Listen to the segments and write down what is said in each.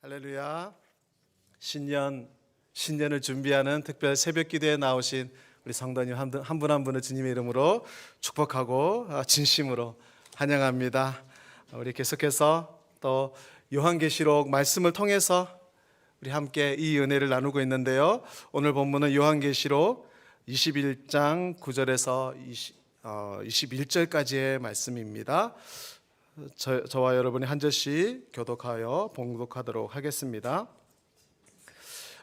할렐루야. 신년을 준비하는 특별 새벽 기도에 나오신 우리 성도님 한 분 한 분을 주님의 이름으로 축복하고 진심으로 환영합니다. 우리 계속해서 또 요한계시록 말씀을 통해서 우리 함께 이 은혜를 나누고 있는데요. 오늘 본문은 요한계시록 21장 9절에서 21절까지의 말씀입니다. 저와 여러분이 한 절씩 교독하여 봉독하도록 하겠습니다.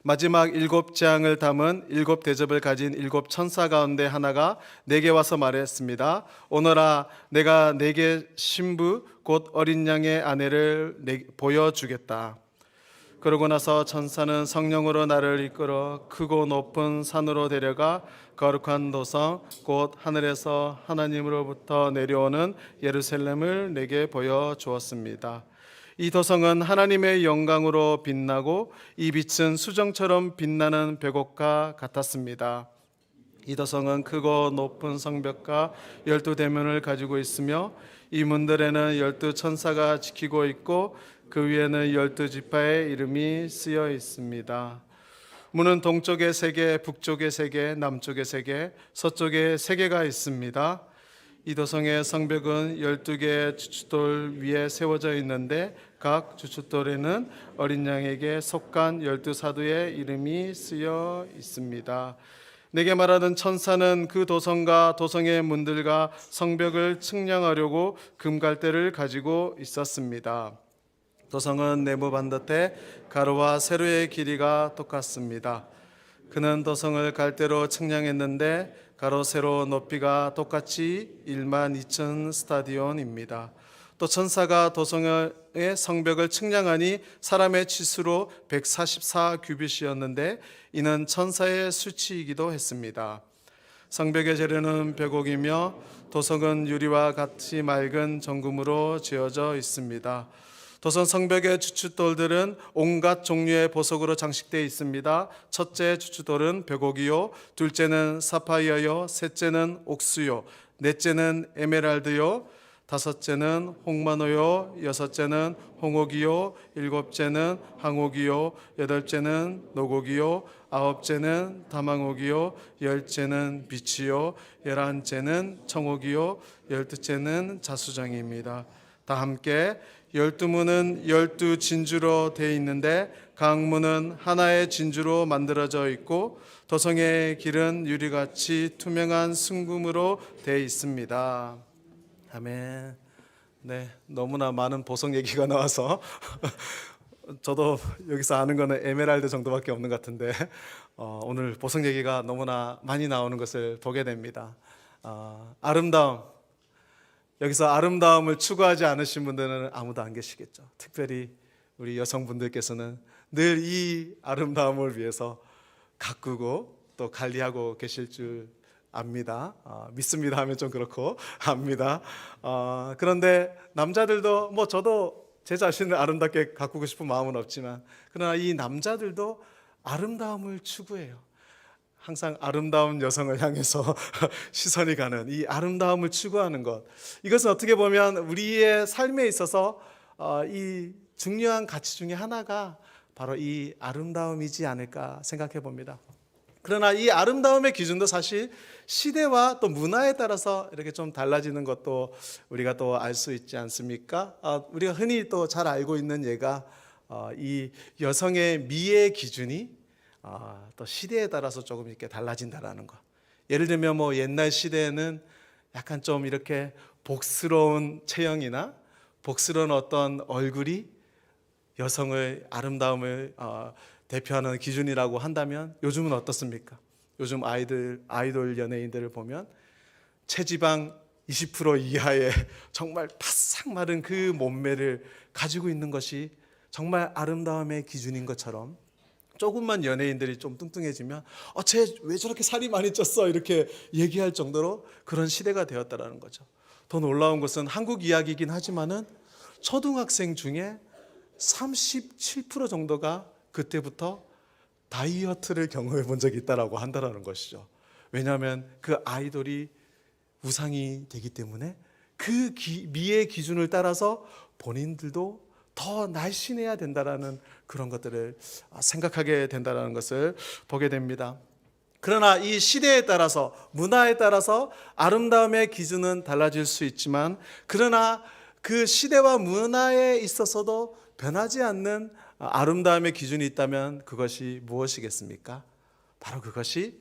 마지막 7장을 담은 7대접을 가진 7천사 가운데 하나가 내게 와서 말했습니다. 오너라, 내가 내게 신부 곧 어린 양의 아내를 보여주겠다. 그러고 나서 천사는 성령으로 나를 이끌어 크고 높은 산으로 데려가 거룩한 도성 곧 하늘에서 하나님으로부터 내려오는 예루살렘을 내게 보여주었습니다. 이 도성은 하나님의 영광으로 빛나고 이 빛은 수정처럼 빛나는 벽옥과 같았습니다. 이 도성은 크고 높은 성벽과 12대문을 가지고 있으며 이 문들에는 12천사가 지키고 있고 그 위에는 12지파의 이름이 쓰여 있습니다. 문은 동쪽에 3개, 북쪽에 3개, 남쪽에 3개, 서쪽에 3개가 있습니다. 이 도성의 성벽은 12개의 주춧돌 위에 세워져 있는데 각 주춧돌에는 어린 양에게 속한 12사도의 이름이 쓰여 있습니다. 내게 말하던 천사는 그 도성과 도성의 문들과 성벽을 측량하려고 금갈대를 가지고 있었습니다. 도성은 내부 반듯해 가로와 세로의 길이가 똑같습니다. 그는 도성을 갈대로 측량했는데 가로 세로 높이가 똑같이 12,000 스타디온입니다. 또 천사가 도성의 성벽을 측량하니 사람의 치수로 144규빗이었는데 이는 천사의 수치이기도 했습니다. 성벽의 재료는 벽옥이며 도성은 유리와 같이 맑은 정금으로 지어져 있습니다. 도성 성벽의 주춧돌들은 온갖 종류의 보석으로 장식되어 있습니다. 첫째 주춧돌은 벽옥이요, 둘째는 사파이어요, 셋째는 옥수요, 넷째는 에메랄드요, 다섯째는 홍마노요, 여섯째는 홍옥이요, 일곱째는 항옥이요, 여덟째는 노곡이요, 아홉째는 다망옥이요, 열째는 비치요, 11째는 청옥이요, 12째는 자수정입니다. 다 함께 12문은 12진주로 되어 있는데 각 문은 하나의 진주로 만들어져 있고 도성의 길은 유리같이 투명한 순금으로 되어 있습니다. 아멘. 네, 너무나 많은 보석 얘기가 나와서 저도 여기서 아는 거는 에메랄드 정도밖에 없는 것 같은데 오늘 보석 얘기가 너무나 많이 나오는 것을 보게 됩니다. 아름다움, 여기서 아름다움을 추구하지 않으신 분들은 아무도 안 계시겠죠. 특별히 우리 여성분들께서는 늘 이 아름다움을 위해서 가꾸고 또 관리하고 계실 줄 압니다. 믿습니다 하면 좀 그렇고 압니다. 그런데 남자들도 저도 제 자신을 아름답게 가꾸고 싶은 마음은 없지만 그러나 이 남자들도 아름다움을 추구해요. 항상 아름다운 여성을 향해서 시선이 가는 이 아름다움을 추구하는 것, 이것은 어떻게 보면 우리의 삶에 있어서 이 중요한 가치 중에 하나가 바로 이 아름다움이지 않을까 생각해 봅니다. 그러나 이 아름다움의 기준도 사실 시대와 또 문화에 따라서 이렇게 좀 달라지는 것도 우리가 또 알 수 있지 않습니까? 우리가 흔히 또 잘 알고 있는 예가 이 여성의 미의 기준이 또 시대에 따라서 조금 이렇게 달라진다라는 것. 예를 들면 옛날 시대에는 약간 좀 이렇게 복스러운 체형이나 복스러운 어떤 얼굴이 여성의 아름다움을 대표하는 기준이라고 한다면 요즘은 어떻습니까? 요즘 아이돌 연예인들을 보면 체지방 20% 이하의 정말 바싹 마른 그 몸매를 가지고 있는 것이 정말 아름다움의 기준인 것처럼 조금만 연예인들이 좀 뚱뚱해지면 쟤 왜 저렇게 살이 많이 쪘어? 이렇게 얘기할 정도로 그런 시대가 되었다라는 거죠. 더 놀라운 것은 한국 이야기이긴 하지만은 초등학생 중에 37% 정도가 그때부터 다이어트를 경험해 본 적이 있다라고 한다라는 것이죠. 왜냐하면 그 아이돌이 우상이 되기 때문에 그 미의 기준을 따라서 본인들도 더 날씬해야 된다라는 그런 것들을 생각하게 된다라는 것을 보게 됩니다. 그러나 이 시대에 따라서, 문화에 따라서 아름다움의 기준은 달라질 수 있지만, 그러나 그 시대와 문화에 있어서도 변하지 않는 아름다움의 기준이 있다면 그것이 무엇이겠습니까? 바로 그것이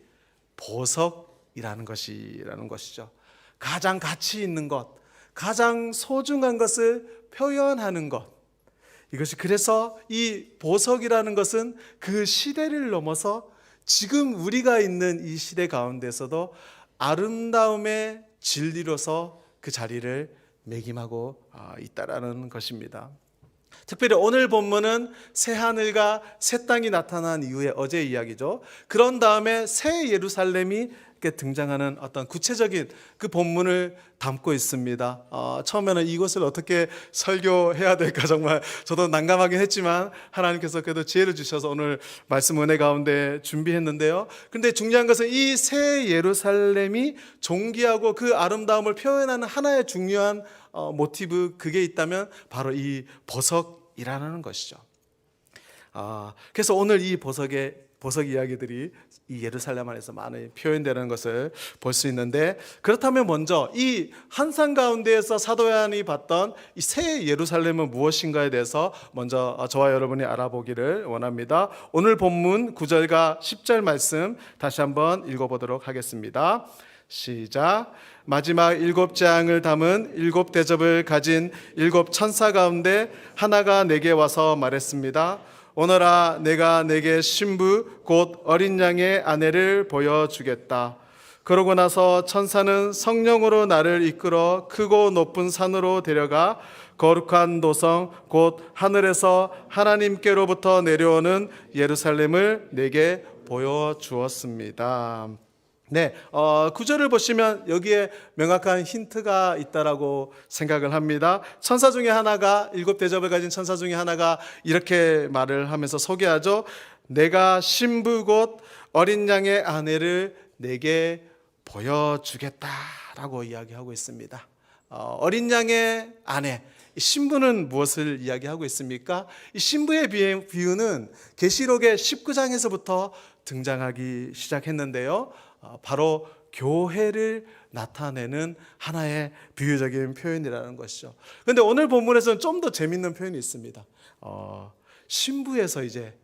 보석이라는 것이죠. 가장 가치 있는 것, 가장 소중한 것을 표현하는 것. 이것이 그래서 이 보석이라는 것은 그 시대를 넘어서 지금 우리가 있는 이 시대 가운데서도 아름다움의 진리로서 그 자리를 매김하고 있다라는 것입니다. 특별히 오늘 본문은 새 하늘과 새 땅이 나타난 이후에 어제 이야기죠. 그런 다음에 새 예루살렘이 등장하는 어떤 구체적인 그 본문을 담고 있습니다. 처음에는 이것을 어떻게 설교해야 될까 정말 저도 난감하긴 했지만 하나님께서 그래도 지혜를 주셔서 오늘 말씀 은혜 가운데 준비했는데요. 그런데 중요한 것은 이 새 예루살렘이 존귀하고 그 아름다움을 표현하는 하나의 중요한 모티브, 그게 있다면 바로 이 보석이라는 것이죠. 그래서 오늘 이 보석 이야기들이 이 예루살렘 안에서 많이 표현되는 것을 볼 수 있는데, 그렇다면 먼저 이 환상 가운데에서 사도 요한이 봤던 이 새 예루살렘은 무엇인가에 대해서 먼저 저와 여러분이 알아보기를 원합니다. 오늘 본문 9절과 10절 말씀 다시 한번 읽어보도록 하겠습니다. 시작. 마지막 7장을 담은 7대접을 가진 7천사 가운데 하나가 내게 와서 말했습니다. 오너라, 내가 내게 신부 곧 어린 양의 아내를 보여주겠다. 그러고 나서 천사는 성령으로 나를 이끌어 크고 높은 산으로 데려가 거룩한 도성 곧 하늘에서 하나님께로부터 내려오는 예루살렘을 내게 보여주었습니다. 네, 구절을 보시면 여기에 명확한 힌트가 있다라고 생각을 합니다. 천사 중에 하나가, 7대접을 가진 천사 중에 하나가 이렇게 말을 하면서 소개하죠. 내가 신부 곧 어린 양의 아내를 내게 보여주겠다라고 이야기하고 있습니다. 어린 양의 아내, 신부는 무엇을 이야기하고 있습니까? 이 신부의 비유는 계시록의 19장에서부터 등장하기 시작했는데요. 바로 교회를 나타내는 하나의 비유적인 표현이라는 것이죠. 그런데 오늘 본문에서는 좀 더 재밌는 표현이 있습니다. 신부에서 이제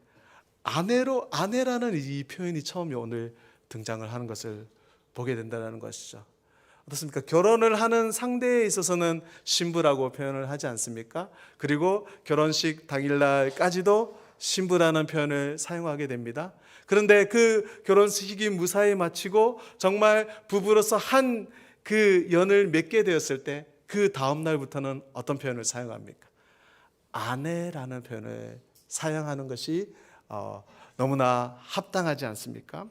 아내라는 이 표현이 처음 오늘 등장을 하는 것을 보게 된다는 것이죠. 어떻습니까? 결혼을 하는 상대에 있어서는 신부라고 표현을 하지 않습니까? 그리고 결혼식 당일날까지도 신부라는 표현을 사용하게 됩니다. 그런데 그 결혼식이 무사히 마치고 정말 부부로서 한 그 연을 맺게 되었을 때 그 다음 날부터는 어떤 표현을 사용합니까? 아내라는 표현을 사용하는 것이 너무나 합당하지 않습니까?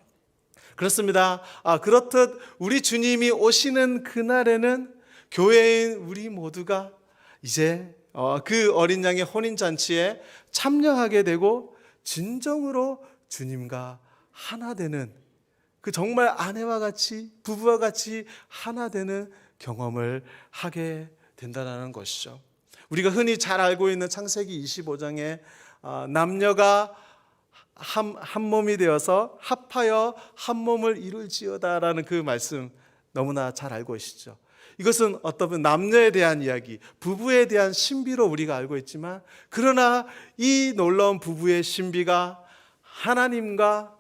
그렇습니다. 그렇듯 우리 주님이 오시는 그날에는 교회인 우리 모두가 이제 그 어린 양의 혼인잔치에 참여하게 되고 진정으로 주님과 하나 되는, 그 정말 아내와 같이, 부부와 같이 하나 되는 경험을 하게 된다는 것이죠. 우리가 흔히 잘 알고 있는 창세기 25장에 남녀가 한 몸이 되어서 합하여 한 몸을 이룰지어다라는 그 말씀 너무나 잘 알고 계시죠. 이것은 어떤 남녀에 대한 이야기, 부부에 대한 신비로 우리가 알고 있지만, 그러나 이 놀라운 부부의 신비가 하나님과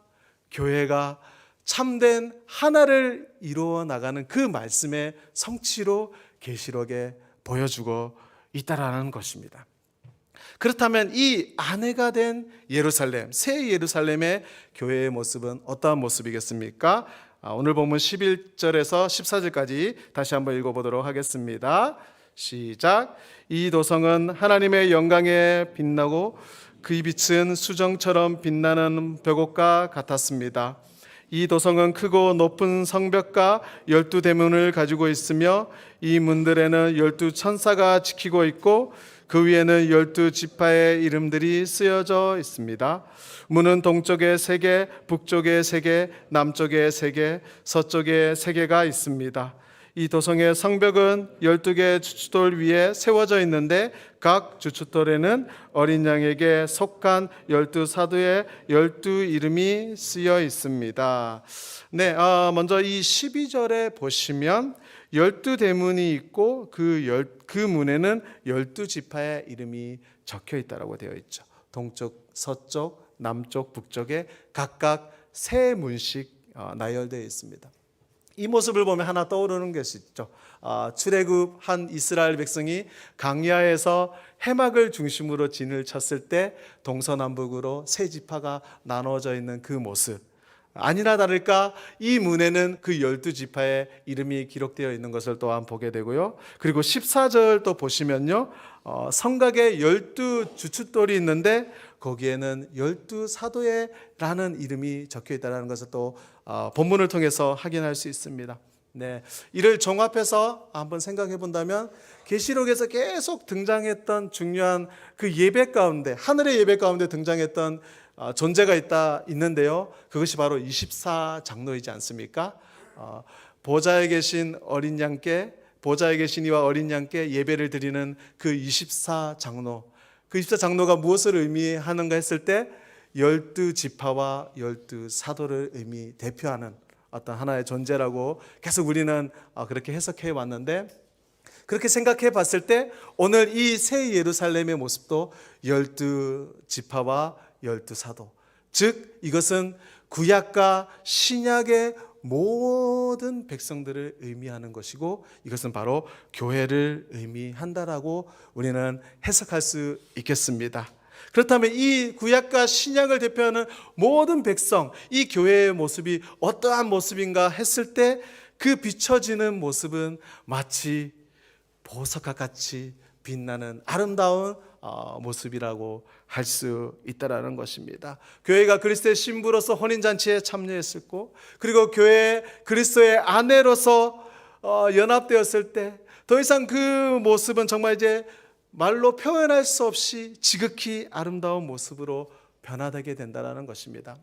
교회가 참된 하나를 이루어 나가는 그 말씀의 성취로 계시록에 보여주고 있다라는 것입니다. 그렇다면 이 아내가 된 예루살렘, 새 예루살렘의 교회의 모습은 어떠한 모습이겠습니까? 오늘 본문 11절에서 14절까지 다시 한번 읽어보도록 하겠습니다. 시작. 이 도성은 하나님의 영광에 빛나고 그의 빛은 수정처럼 빛나는 벽옥과 같았습니다. 이 도성은 크고 높은 성벽과 12대문을 가지고 있으며 이 문들에는 12천사가 지키고 있고 그 위에는 12지파의 이름들이 쓰여져 있습니다. 문은 동쪽에 3개, 북쪽에 3개, 남쪽에 3개, 서쪽에 3개가 있습니다. 이 도성의 성벽은 12개의 주춧돌 위에 세워져 있는데 각 주춧돌에는 어린 양에게 속한 12사도의 12이름이 쓰여 있습니다. 네, 먼저 이 12절에 보시면 12대문이 있고 그 문에는 12지파의 이름이 적혀 있다고 되어 있죠. 동쪽, 서쪽, 남쪽, 북쪽에 각각 세 문씩 나열되어 있습니다. 이 모습을 보면 하나 떠오르는 것이 있죠. 출애굽한 이스라엘 백성이 광야에서 해막을 중심으로 진을 쳤을 때 동서남북으로 세 지파가 나눠져 있는 그 모습. 아니나 다를까 이 문에는 그 12지파의 이름이 기록되어 있는 것을 또한 보게 되고요. 그리고 14절 또 보시면요. 성곽에 12주춧돌이 있는데 거기에는 12사도라는 이름이 적혀 있다는 것을 또 본문을 통해서 확인할 수 있습니다. 네, 이를 종합해서 한번 생각해 본다면 계시록에서 계속 등장했던 중요한 그 예배 가운데, 하늘의 예배 가운데 등장했던 존재가 있는데요. 그것이 바로 24장로이지 않습니까? 보좌에 계신 어린 양께, 보좌에 계신 이와 어린 양께 예배를 드리는 그 24장로, 그 24장로가 무엇을 의미하는가 했을 때 12지파와 12사도를 대표하는 어떤 하나의 존재라고 계속 우리는 그렇게 해석해 왔는데, 그렇게 생각해 봤을 때 오늘 이 새 예루살렘의 모습도 12지파와 12사도, 즉 이것은 구약과 신약의 모든 백성들을 의미하는 것이고 이것은 바로 교회를 의미한다라고 우리는 해석할 수 있겠습니다. 그렇다면 이 구약과 신약을 대표하는 모든 백성, 이 교회의 모습이 어떠한 모습인가 했을 때 그 비춰지는 모습은 마치 보석과 같이 빛나는 아름다운 모습이라고 할 수 있다라는 것입니다. 교회가 그리스도의 신부로서 혼인잔치에 참여했었고, 그리고 교회 그리스도의 아내로서 연합되었을 때 더 이상 그 모습은 정말 이제 말로 표현할 수 없이 지극히 아름다운 모습으로 변화되게 된다는 것입니다.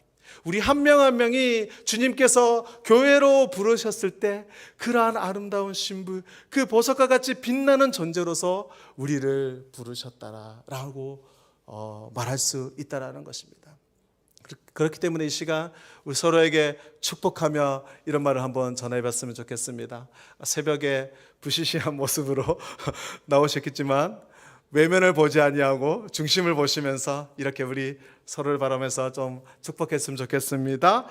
우리 한 명 한 명이 주님께서 교회로 부르셨을 때 그러한 아름다운 신부, 그 보석과 같이 빛나는 존재로서 우리를 부르셨다라고 말할 수 있다라는 것입니다. 그렇기 때문에 이 시간 우리 서로에게 축복하며 이런 말을 한번 전해봤으면 좋겠습니다. 새벽에 부시시한 모습으로 나오셨겠지만 외면을 보지 아니하고 중심을 보시면서 이렇게 우리 서로를 바라면서 좀 축복했으면 좋겠습니다.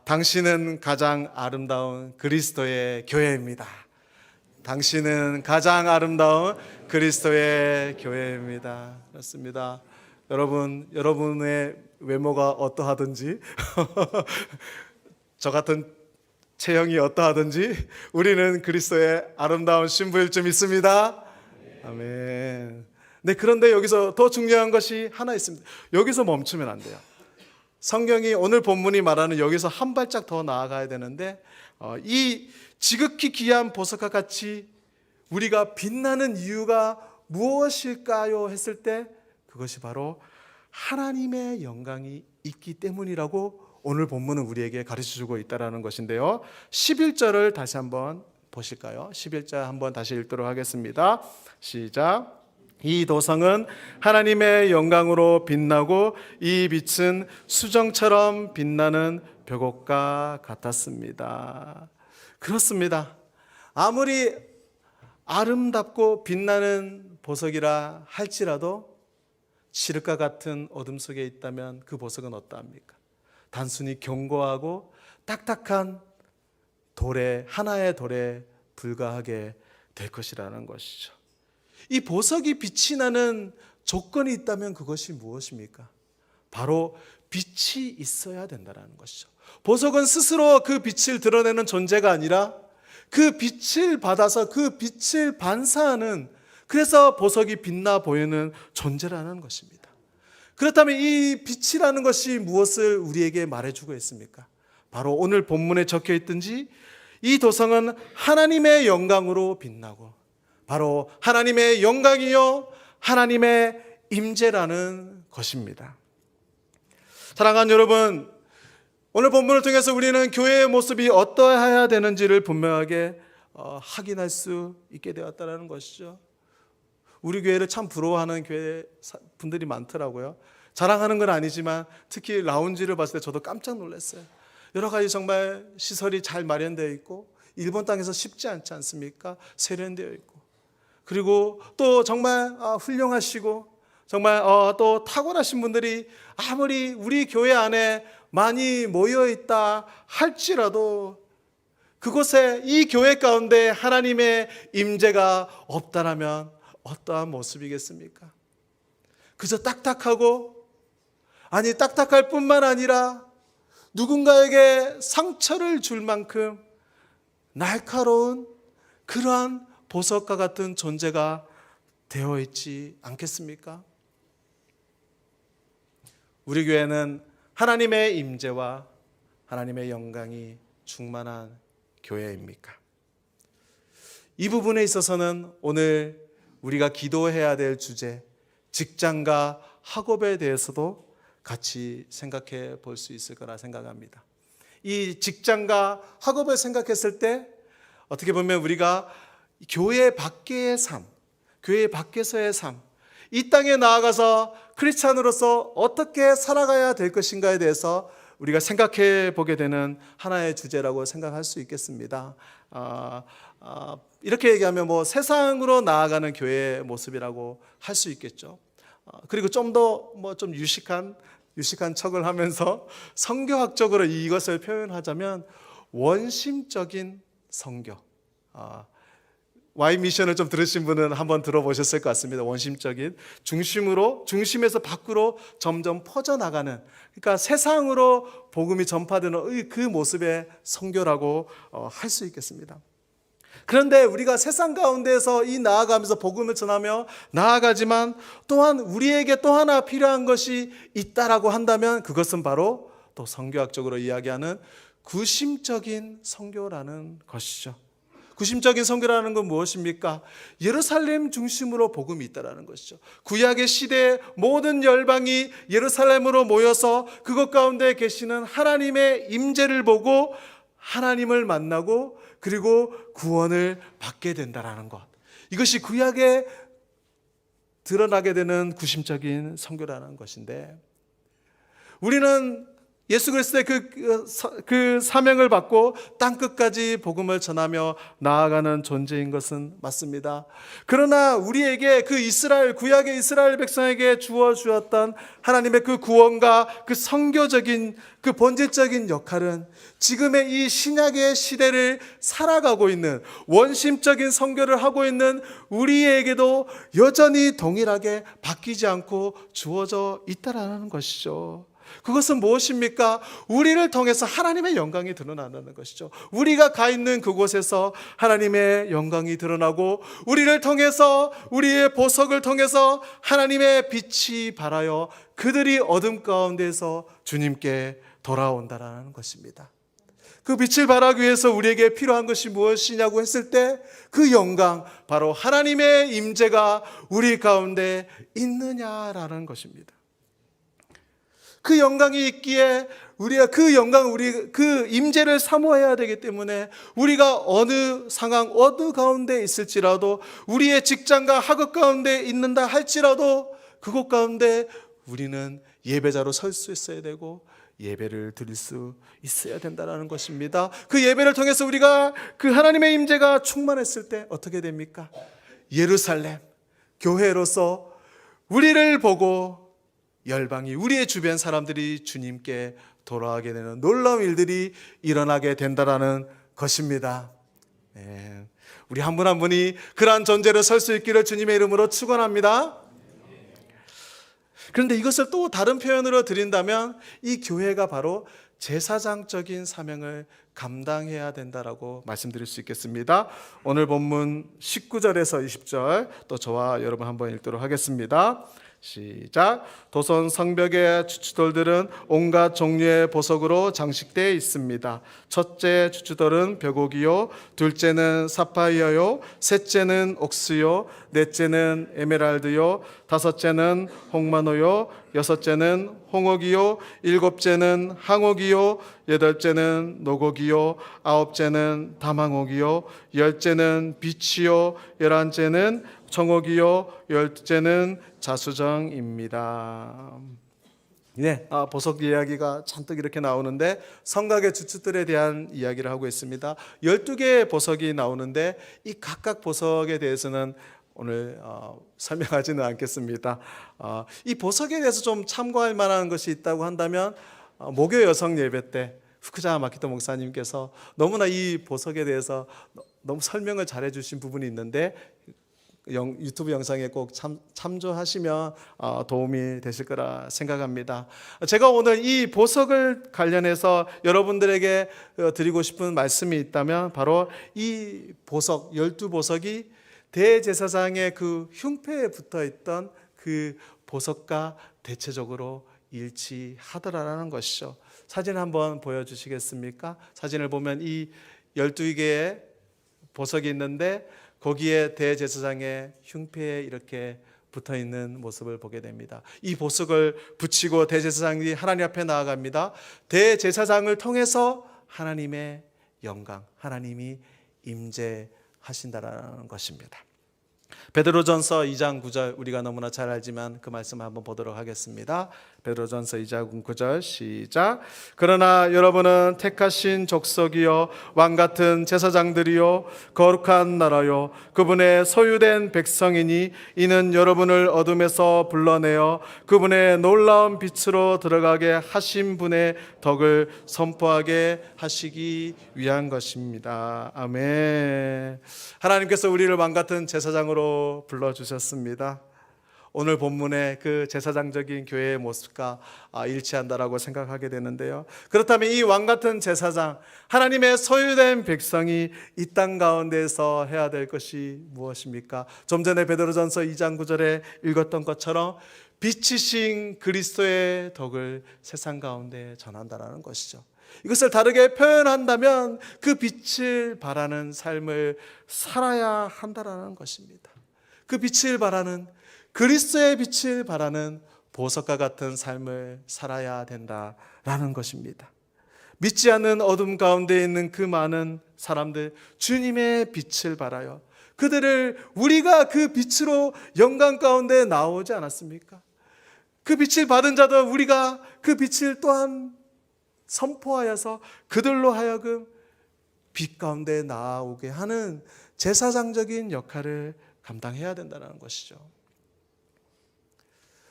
당신은 가장 아름다운 그리스도의 교회입니다. 당신은 가장 아름다운 그리스도의 교회입니다. 그렇습니다. 여러분의 외모가 어떠하든지 저 같은 체형이 어떠하든지 우리는 그리스도의 아름다운 신부일 줄 믿습니다. 아멘. 네, 그런데 여기서 더 중요한 것이 하나 있습니다. 여기서 멈추면 안 돼요. 성경이 오늘 본문이 말하는 여기서 한 발짝 더 나아가야 되는데, 이 지극히 귀한 보석과 같이 우리가 빛나는 이유가 무엇일까요? 했을 때 그것이 바로 하나님의 영광이 있기 때문이라고 오늘 본문은 우리에게 가르쳐주고 있다는 것인데요. 11절을 다시 한번 보실까요? 11절 한번 다시 읽도록 하겠습니다. 시작. 이 도성은 하나님의 영광으로 빛나고 이 빛은 수정처럼 빛나는 벽옥과 같았습니다. 그렇습니다. 아무리 아름답고 빛나는 보석이라 할지라도 칠흑과 같은 어둠 속에 있다면 그 보석은 어떠합니까? 단순히 견고하고 딱딱한 하나의 돌에 불과하게 될 것이라는 것이죠. 이 보석이 빛이 나는 조건이 있다면 그것이 무엇입니까? 바로 빛이 있어야 된다는 것이죠. 보석은 스스로 그 빛을 드러내는 존재가 아니라 그 빛을 받아서 그 빛을 반사하는, 그래서 보석이 빛나 보이는 존재라는 것입니다. 그렇다면 이 빛이라는 것이 무엇을 우리에게 말해주고 있습니까? 바로 오늘 본문에 적혀 있든지 이 도성은 하나님의 영광으로 빛나고 바로 하나님의 영광이요 하나님의 임재라는 것입니다. 사랑하는 여러분, 오늘 본문을 통해서 우리는 교회의 모습이 어떠해야 되는지를 분명하게 확인할 수 있게 되었다는 것이죠. 우리 교회를 참 부러워하는 교회 분들이 많더라고요. 자랑하는 건 아니지만 특히 라운지를 봤을 때 저도 깜짝 놀랐어요. 여러 가지 정말 시설이 잘 마련되어 있고 일본 땅에서 쉽지 않지 않습니까? 세련되어 있고 그리고 또 정말 훌륭하시고 정말 또 탁월하신 분들이 아무리 우리 교회 안에 많이 모여 있다 할지라도 그곳에 이 교회 가운데 하나님의 임재가 없다라면 어떠한 모습이겠습니까? 그저 딱딱하고 딱딱할 뿐만 아니라 누군가에게 상처를 줄 만큼 날카로운 그러한 보석과 같은 존재가 되어 있지 않겠습니까? 우리 교회는 하나님의 임재와 하나님의 영광이 충만한 교회입니까? 이 부분에 있어서는 오늘 우리가 기도해야 될 주제, 직장과 학업에 대해서도 같이 생각해 볼 수 있을 거라 생각합니다. 이 직장과 학업을 생각했을 때 어떻게 보면 우리가 교회 밖의 삶, 교회 밖에서의 삶, 이 땅에 나아가서 크리스찬으로서 어떻게 살아가야 될 것인가에 대해서 우리가 생각해 보게 되는 하나의 주제라고 생각할 수 있겠습니다. 이렇게 얘기하면 세상으로 나아가는 교회의 모습이라고 할 수 있겠죠. 그리고 좀 더 좀 유식한 척을 하면서 성교학적으로 이것을 표현하자면 원심적인 성교. Y 미션을 좀 들으신 분은 한번 들어보셨을 것 같습니다. 원심적인 중심에서 밖으로 점점 퍼져나가는, 그러니까 세상으로 복음이 전파되는 그 모습의 선교라고 할 수 있겠습니다. 그런데 우리가 세상 가운데에서 나아가면서 복음을 전하며 나아가지만 또한 우리에게 또 하나 필요한 것이 있다라고 한다면 그것은 바로 또 선교학적으로 이야기하는 구심적인 선교라는 것이죠. 구심적인 선교라는 건 무엇입니까? 예루살렘 중심으로 복음이 있다라는 것이죠. 구약의 시대에 모든 열방이 예루살렘으로 모여서 그것 가운데 계시는 하나님의 임재를 보고 하나님을 만나고 그리고 구원을 받게 된다라는 것. 이것이 구약에 드러나게 되는 구심적인 선교라는 것인데, 우리는 예수 그리스도의 그 사명을 받고 땅끝까지 복음을 전하며 나아가는 존재인 것은 맞습니다. 그러나 우리에게 구약의 이스라엘 백성에게 주어 주었던 하나님의 그 구원과 그 선교적인 그 본질적인 역할은 지금의 이 신약의 시대를 살아가고 있는 원심적인 선교를 하고 있는 우리에게도 여전히 동일하게 바뀌지 않고 주어져 있다라는 것이죠. 그것은 무엇입니까? 우리를 통해서 하나님의 영광이 드러나는 것이죠. 우리가 가 있는 그곳에서 하나님의 영광이 드러나고 우리를 통해서, 우리의 보석을 통해서 하나님의 빛이 발하여 그들이 어둠 가운데서 주님께 돌아온다라는 것입니다. 그 빛을 발하기 위해서 우리에게 필요한 것이 무엇이냐고 했을 때 그 영광, 바로 하나님의 임재가 우리 가운데 있느냐라는 것입니다. 그 영광이 있기에 우리가 그 임재를 사모해야 되기 때문에 우리가 어느 상황, 어느 가운데 있을지라도, 우리의 직장과 학업 가운데 있는다 할지라도 그곳 가운데 우리는 예배자로 설 수 있어야 되고 예배를 드릴 수 있어야 된다는 것입니다. 그 예배를 통해서 우리가 그 하나님의 임재가 충만했을 때 어떻게 됩니까? 예루살렘 교회로서 우리를 보고 열방이, 우리의 주변 사람들이 주님께 돌아가게 되는 놀라운 일들이 일어나게 된다라는 것입니다. 우리 한 분 한 분이 그러한 존재로 설 수 있기를 주님의 이름으로 축원합니다. 그런데 이것을 또 다른 표현으로 드린다면 이 교회가 바로 제사장적인 사명을 감당해야 된다라고 말씀드릴 수 있겠습니다. 오늘 본문 19절에서 20절 또 저와 여러분 한번 읽도록 하겠습니다. 시작. 도선 성벽의 주추돌들은 온갖 종류의 보석으로 장식되어 있습니다. 첫째 주추돌은 벽옥이요, 둘째는 사파이어요, 셋째는 옥스요, 넷째는 에메랄드요, 다섯째는 홍마노요, 여섯째는 홍옥이요, 일곱째는 항옥이요, 여덟째는 노곡이요, 아홉째는 다망옥이요, 열째는 빛이요, 열한째는 청옥이요, 열째는 자수정입니다. 네, 보석 이야기가 잔뜩 이렇게 나오는데 성곽의 주축들에 대한 이야기를 하고 있습니다. 12개의 보석이 나오는데 이 각각 보석에 대해서는 오늘 설명하지는 않겠습니다. 이 보석에 대해서 좀 참고할 만한 것이 있다고 한다면 목요 여성 예배 때 후쿠자마 마키토 목사님께서 너무나 이 보석에 대해서 너무 설명을 잘해 주신 부분이 있는데 유튜브 영상에 꼭 참조하시면 도움이 되실 거라 생각합니다. 제가 오늘 이 보석을 관련해서 여러분들에게 드리고 싶은 말씀이 있다면 바로 이 보석, 12보석이 대제사장의 그 흉패에 붙어있던 그 보석과 대체적으로 일치하더라라는 것이죠. 사진 한번 보여주시겠습니까? 사진을 보면 이 12개의 보석이 있는데 거기에 대제사장의 흉패에 이렇게 붙어있는 모습을 보게 됩니다. 이 보석을 붙이고 대제사장이 하나님 앞에 나아갑니다. 대제사장을 통해서 하나님의 영광, 하나님이 임재하신다라는 것입니다. 베드로전서 2장 9절 우리가 너무나 잘 알지만 그 말씀 한번 보도록 하겠습니다. 베드로전서 2장 9절 시작. 그러나 여러분은 택하신 족속이요 왕같은 제사장들이요 거룩한 나라요 그분의 소유된 백성이니 이는 여러분을 어둠에서 불러내어 그분의 놀라운 빛으로 들어가게 하신 분의 덕을 선포하게 하시기 위한 것입니다. 아멘. 하나님께서 우리를 왕같은 제사장으로 불러주셨습니다. 오늘 본문의 그 제사장적인 교회의 모습과 일치한다라고 생각하게 되는데요. 그렇다면 이 왕같은 제사장, 하나님의 소유된 백성이 이 땅 가운데서 해야 될 것이 무엇입니까? 좀 전에 베드로전서 2장 9절에 읽었던 것처럼 빛이신 그리스도의 덕을 세상 가운데 전한다라는 것이죠. 이것을 다르게 표현한다면 그 빛을 바라는 삶을 살아야 한다라는 것입니다. 그 빛을 바라는, 그리스도의 빛을 바라는 보석과 같은 삶을 살아야 된다라는 것입니다. 믿지 않는 어둠 가운데 있는 그 많은 사람들, 주님의 빛을 바라요. 그들을 우리가 그 빛으로 영광 가운데 나오지 않았습니까? 그 빛을 받은 자도 우리가 그 빛을 또한 선포하여서 그들로 하여금 빛 가운데 나오게 하는 제사장적인 역할을 감당해야 된다는 것이죠.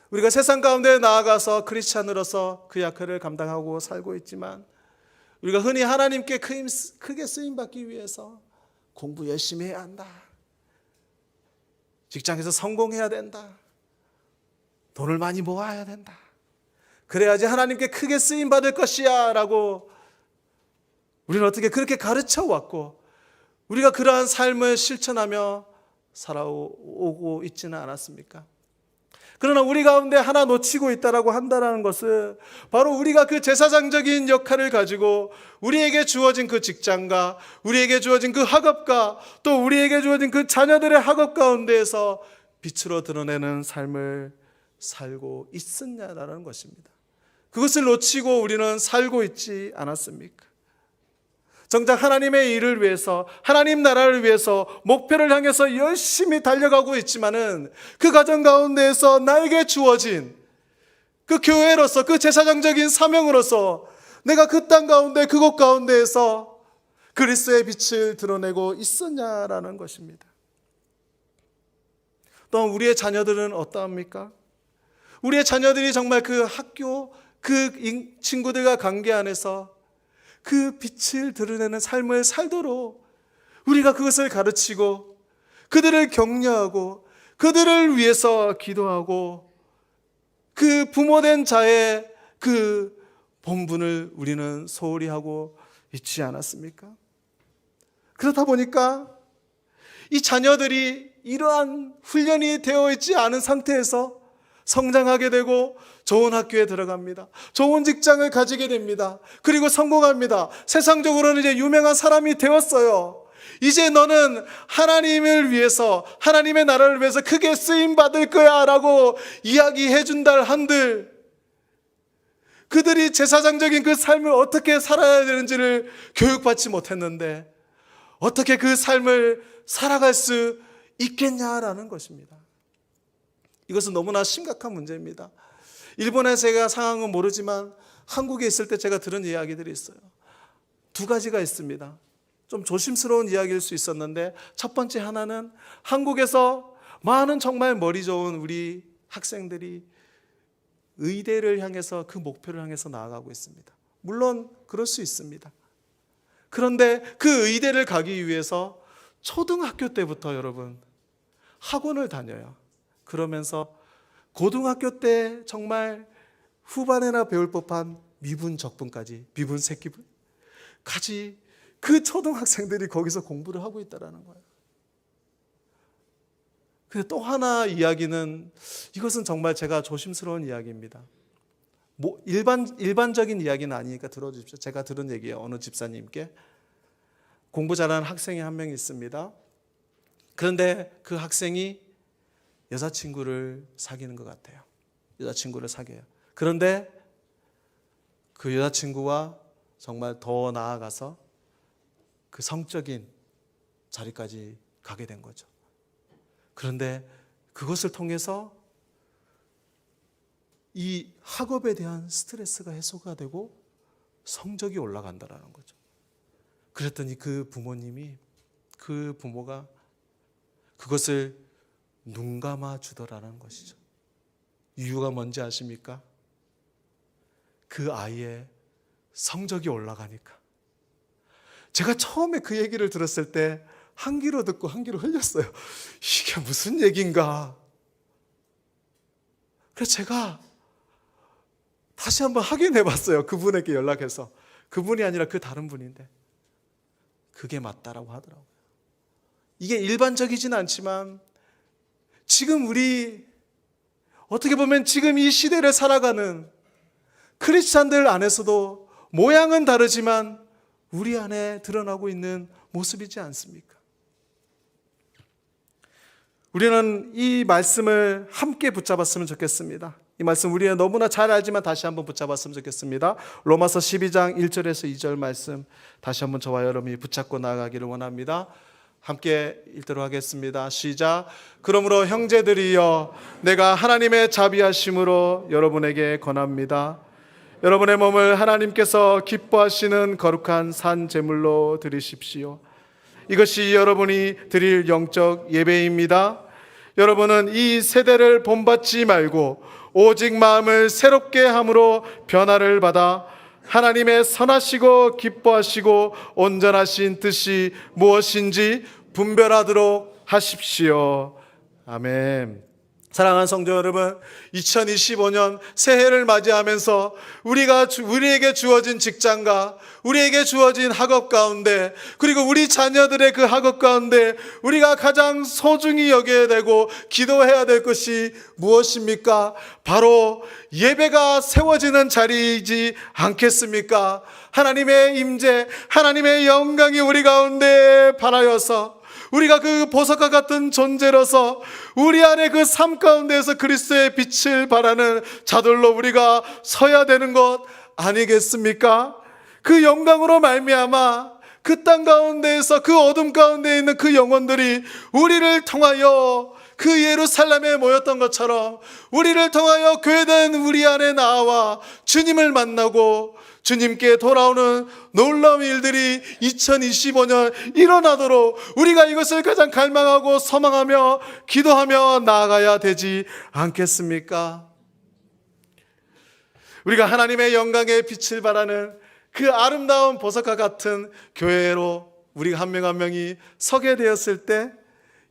우리가 세상 가운데 나아가서 크리스찬으로서 그 역할을 감당하고 살고 있지만 우리가 흔히 하나님께 크게 쓰임받기 위해서 공부 열심히 해야 한다, 직장에서 성공해야 된다, 돈을 많이 모아야 된다, 그래야지 하나님께 크게 쓰임받을 것이야 라고 우리는 어떻게 그렇게 가르쳐 왔고 우리가 그러한 삶을 실천하며 살아오고 있지는 않았습니까? 그러나 우리 가운데 하나 놓치고 있다라고 한다는 것은 바로 우리가 그 제사장적인 역할을 가지고 우리에게 주어진 그 직장과 우리에게 주어진 그 학업과 또 우리에게 주어진 그 자녀들의 학업 가운데에서 빛으로 드러내는 삶을 살고 있었냐라는 것입니다. 그것을 놓치고 우리는 살고 있지 않았습니까? 정작 하나님의 일을 위해서, 하나님 나라를 위해서 목표를 향해서 열심히 달려가고 있지만은 그 과정 가운데에서 나에게 주어진 그 교회로서, 그 제사장적인 사명으로서 내가 그 땅 가운데, 그곳 가운데에서 그리스도의 빛을 드러내고 있었냐라는 것입니다. 또 우리의 자녀들은 어떠합니까? 우리의 자녀들이 정말 그 학교, 그 친구들과 관계 안에서 그 빛을 드러내는 삶을 살도록 우리가 그것을 가르치고 그들을 격려하고 그들을 위해서 기도하고 그 부모된 자의 그 본분을 우리는 소홀히 하고 있지 않았습니까? 그렇다 보니까 이 자녀들이 이러한 훈련이 되어 있지 않은 상태에서 성장하게 되고 좋은 학교에 들어갑니다. 좋은 직장을 가지게 됩니다. 그리고 성공합니다. 세상적으로는 이제 유명한 사람이 되었어요. 이제 너는 하나님을 위해서, 하나님의 나라를 위해서 크게 쓰임받을 거야 라고 이야기해 준다 한들, 그들이 제사장적인 그 삶을 어떻게 살아야 되는지를 교육받지 못했는데 어떻게 그 삶을 살아갈 수 있겠냐라는 것입니다. 이것은 너무나 심각한 문제입니다. 일본에 제가 상황은 모르지만 한국에 있을 때 제가 들은 이야기들이 있어요. 두 가지가 있습니다. 좀 조심스러운 이야기일 수 있었는데, 첫 번째 하나는 한국에서 많은 정말 머리 좋은 우리 학생들이 의대를 향해서, 그 목표를 향해서 나아가고 있습니다. 물론 그럴 수 있습니다. 그런데 그 의대를 가기 위해서 초등학교 때부터 여러분 학원을 다녀요. 그러면서 고등학교 때 정말 후반에나 배울 법한 미분, 적분까지, 미분, 세기분까지 그 초등학생들이 거기서 공부를 하고 있다는 거예요. 근데 또 하나 이야기는, 이것은 정말 제가 조심스러운 이야기입니다. 일반적인 이야기는 아니니까 들어주십시오. 제가 들은 얘기예요. 어느 집사님께 공부 잘하는 학생이 한 명 있습니다. 그런데 그 학생이 여자친구를 사귀는 것 같아요. 여자친구를 사귀어요. 그런데 그 여자친구와 정말 더 나아가서 그 성적인 자리까지 가게 된 거죠. 그런데 그것을 통해서 이 학업에 대한 스트레스가 해소가 되고 성적이 올라간다는 거죠. 그랬더니 그 부모가 그것을 눈 감아 주더라는 것이죠. 이유가 뭔지 아십니까? 그 아이의 성적이 올라가니까. 제가 처음에 그 얘기를 들었을 때 한 귀로 듣고 한 귀로 흘렸어요. 이게 무슨 얘기인가? 그래서 제가 다시 한번 확인해 봤어요. 그분에게 연락해서. 그분이 아니라 그 다른 분인데 그게 맞다라고 하더라고요. 이게 일반적이진 않지만 지금 우리 어떻게 보면 지금 이 시대를 살아가는 크리스찬들 안에서도 모양은 다르지만 우리 안에 드러나고 있는 모습이지 않습니까? 우리는 이 말씀을 함께 붙잡았으면 좋겠습니다. 이 말씀 우리가 너무나 잘 알지만 다시 한번 붙잡았으면 좋겠습니다. 로마서 12장 1절에서 2절 말씀 다시 한번 저와 여러분이 붙잡고 나아가기를 원합니다. 함께 읽도록 하겠습니다. 시작. 그러므로 형제들이여, 내가 하나님의 자비하심으로 여러분에게 권합니다. 여러분의 몸을 하나님께서 기뻐하시는 거룩한 산 제물로 드리십시오. 이것이 여러분이 드릴 영적 예배입니다. 여러분은 이 세대를 본받지 말고 오직 마음을 새롭게 함으로 변화를 받아 하나님의 선하시고 기뻐하시고 온전하신 뜻이 무엇인지 분별하도록 하십시오. 아멘. 사랑하는 성도 여러분, 2025년 새해를 맞이하면서 우리에게 주어진 직장과 우리에게 주어진 학업 가운데, 그리고 우리 자녀들의 그 학업 가운데 우리가 가장 소중히 여겨야 되고 기도해야 될 것이 무엇입니까? 바로 예배가 세워지는 자리이지 않겠습니까? 하나님의 임재, 하나님의 영광이 우리 가운데 발하여서 우리가 그 보석과 같은 존재로서 우리 안에 그 삶 가운데에서 그리스도의 빛을 발하는 자들로 우리가 서야 되는 것 아니겠습니까? 그 영광으로 말미암아 그 땅 가운데에서, 그 어둠 가운데 있는 그 영혼들이 우리를 통하여 그 예루살렘에 모였던 것처럼 우리를 통하여 교회된 우리 안에 나와 주님을 만나고 주님께 돌아오는 놀라운 일들이 2025년 일어나도록 우리가 이것을 가장 갈망하고 소망하며 기도하며 나아가야 되지 않겠습니까? 우리가 하나님의 영광의 빛을 발하는 그 아름다운 보석과 같은 교회로 우리가 한 명 한 명이 서게 되었을 때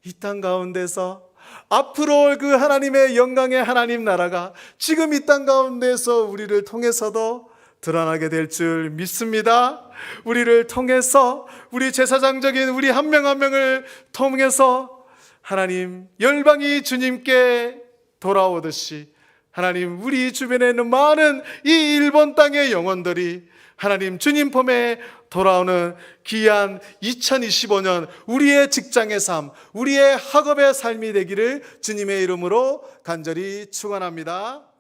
이 땅 가운데서 앞으로 올 그 하나님의 영광의 하나님 나라가 지금 이 땅 가운데서 우리를 통해서도 드러나게 될 줄 믿습니다. 우리를 통해서, 우리 제사장적인 우리 한 명 한 명을 통해서 하나님 열방이 주님께 돌아오듯이 하나님, 우리 주변에 있는 많은 이 일본 땅의 영혼들이 하나님 주님 품에 돌아오는 귀한 2025년 우리의 직장의 삶, 우리의 학업의 삶이 되기를 주님의 이름으로 간절히 축원합니다.